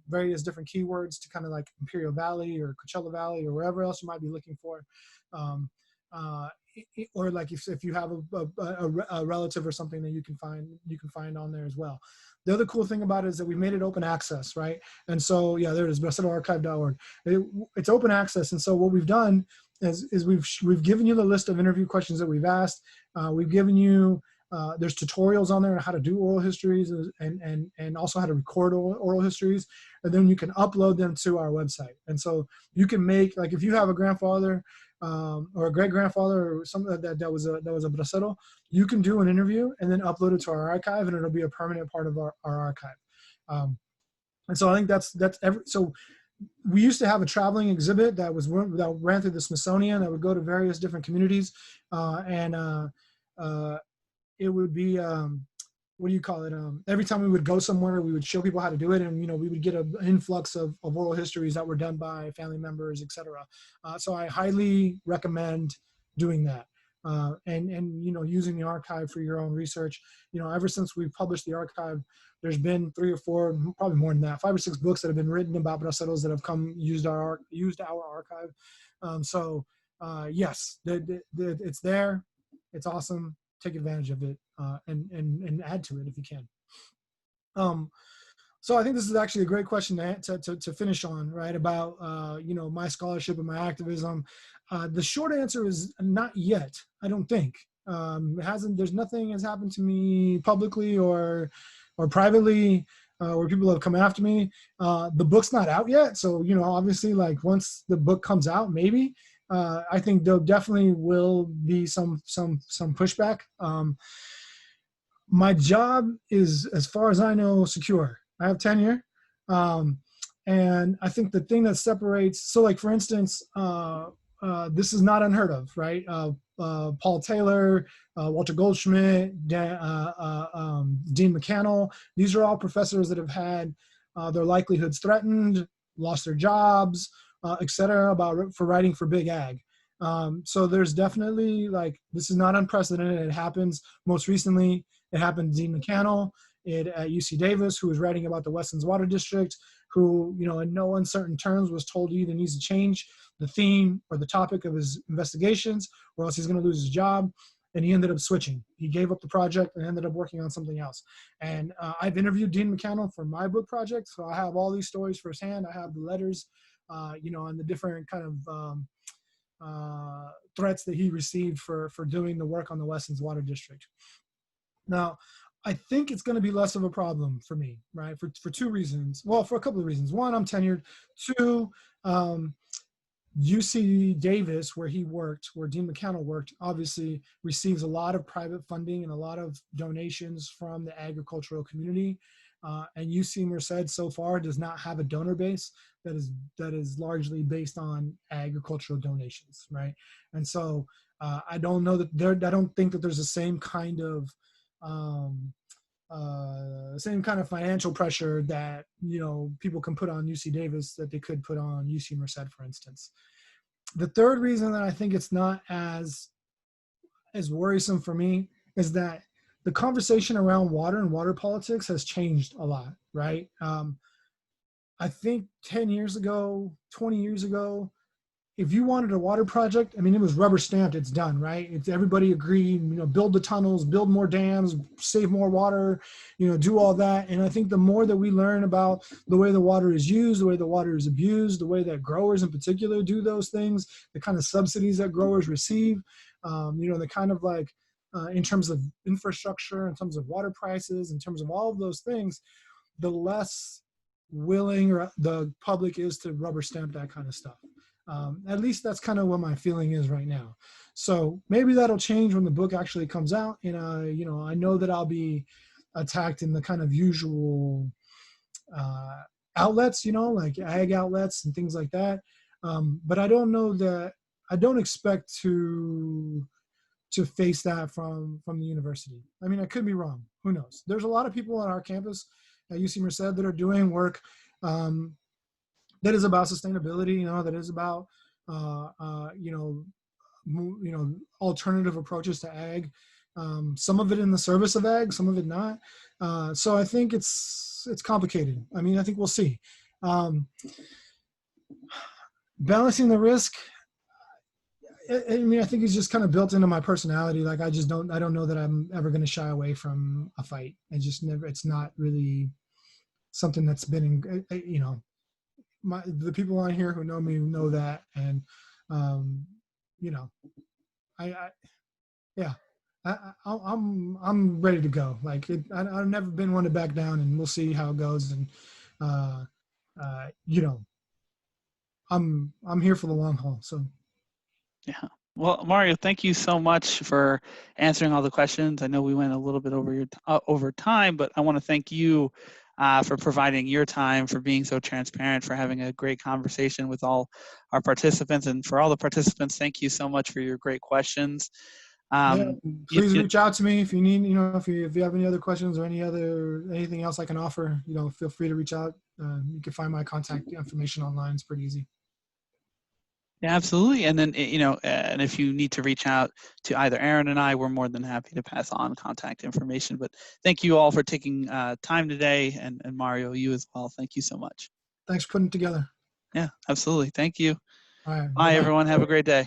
various different keywords to kind of Imperial Valley or Coachella Valley or wherever else you might be looking for. Or if you have a relative or something that you can find on there as well. The other cool thing about it is that we made it open access, right? And so yeah, there it is, braceroarchive.org. It's open access, and so what we've done is we've given you the list of interview questions that we've asked. We've given you there's tutorials on there on how to do oral histories and also how to record oral histories, and then you can upload them to our website. And so you can make if you have a grandfather or a great grandfather or something that was a bracero, you can do an interview and then upload it to our archive, and it'll be a permanent part of our archive. And so I think so we used to have a traveling exhibit that ran through the Smithsonian that would go to various different communities, and it would be every time we would go somewhere, we would show people how to do it, and we would get an influx of oral histories that were done by family members, etc. So I highly recommend doing that. And you know, using the archive for your own research. You know, ever since we published the archive, there's been 3 or 4, probably more than that, 5 or 6 books that have been written about braceros that have used our archive. Yes, it's there. It's awesome. Take advantage of it, and add to it if you can. So I think this is actually a great question to finish on, right? About you know, my scholarship and my activism. The short answer is not yet. I don't think it hasn't. There's nothing has happened to me publicly or privately where people have come after me. The book's not out yet, so you know, obviously, like once the book comes out, maybe I think there definitely will be some pushback. My job is, as far as I know, secure. I have tenure. And I think the thing that separates, so like for instance, this is not unheard of, right? Paul Taylor, Walter Goldschmidt, Dean McCannell, these are all professors that have had their livelihoods threatened, lost their jobs, et cetera, for writing for Big Ag. So there's definitely, like, this is not unprecedented. It happens. Most recently, it happened to Dean McCannell at UC Davis, who was writing about the Westlands Water District, who, you know, in no uncertain terms was told he either needs to change the theme or the topic of his investigations or else he's going to lose his job. And he ended up switching. He gave up the project and ended up working on something else. And I've interviewed Dean McCannell for my book project. So I have all these stories firsthand. I have the letters, you know, and the different kind of threats that he received for doing the work on the Westlands Water District. Now, I think it's going to be less of a problem for me, right? For 2 reasons. Well, for a couple of reasons. 1, I'm tenured. 2, UC Davis, where he worked, where Dean McCannell worked, obviously receives a lot of private funding and a lot of donations from the agricultural community. And UC Merced so far does not have a donor base that is largely based on agricultural donations, right? And so I don't know that I don't think that there's the same kind of financial pressure that, you know, people can put on UC Davis that they could put on UC Merced, for instance. The third reason that I think it's not as worrisome for me is that the conversation around water and water politics has changed a lot, right? I think 10 years ago, 20 years ago, if you wanted a water project, I mean, it was rubber stamped, it's done, right? It's everybody agreed, you know, build the tunnels, build more dams, save more water, you know, do all that. And I think the more that we learn about the way the water is used, the way the water is abused, the way that growers in particular do those things, the kind of subsidies that growers receive, you know, the kind of like, in terms of infrastructure, in terms of water prices, in terms of all of those things, the less willing or the public is to rubber stamp that kind of stuff. At least that's kind of what my feeling is right now. So maybe that'll change when the book actually comes out. And, you know, I know that I'll be attacked in the kind of usual outlets, you know, like ag outlets and things like that. But I don't know that, I don't expect to face that from the university. I mean, I could be wrong. Who knows? There's a lot of people on our campus at UC Merced that are doing work that is about sustainability, you know, that is about, you know, alternative approaches to ag. Some of it in the service of ag, some of it not. So I think it's complicated. I mean, I think we'll see. Balancing the risk, I mean, I think it's just kind of built into my personality. Like, I don't know that I'm ever going to shy away from a fight. It's not really something that's been, you know, the people on here who know me know that. And, you know, I'm ready to go. Like, I've never been one to back down, and we'll see how it goes. And, you know, I'm here for the long haul. So. Yeah. Well, Mario, thank you so much for answering all the questions. I know we went a little bit over time, but I want to thank you for providing your time, for being so transparent, for having a great conversation with all our participants. And for all the participants, thank you so much for your great questions. Please reach out to me if you need, you know, if you have any other questions or anything else I can offer, you know, feel free to reach out. You can find my contact information online. It's pretty easy. Yeah, absolutely. And then, and if you need to reach out to either Aaron and I, we're more than happy to pass on contact information. But thank you all for taking time today. And Mario, you as well. Thank you so much. Thanks for putting it together. Yeah, absolutely. Thank you. All right. Bye, Bye-bye. everyone. Have a great day.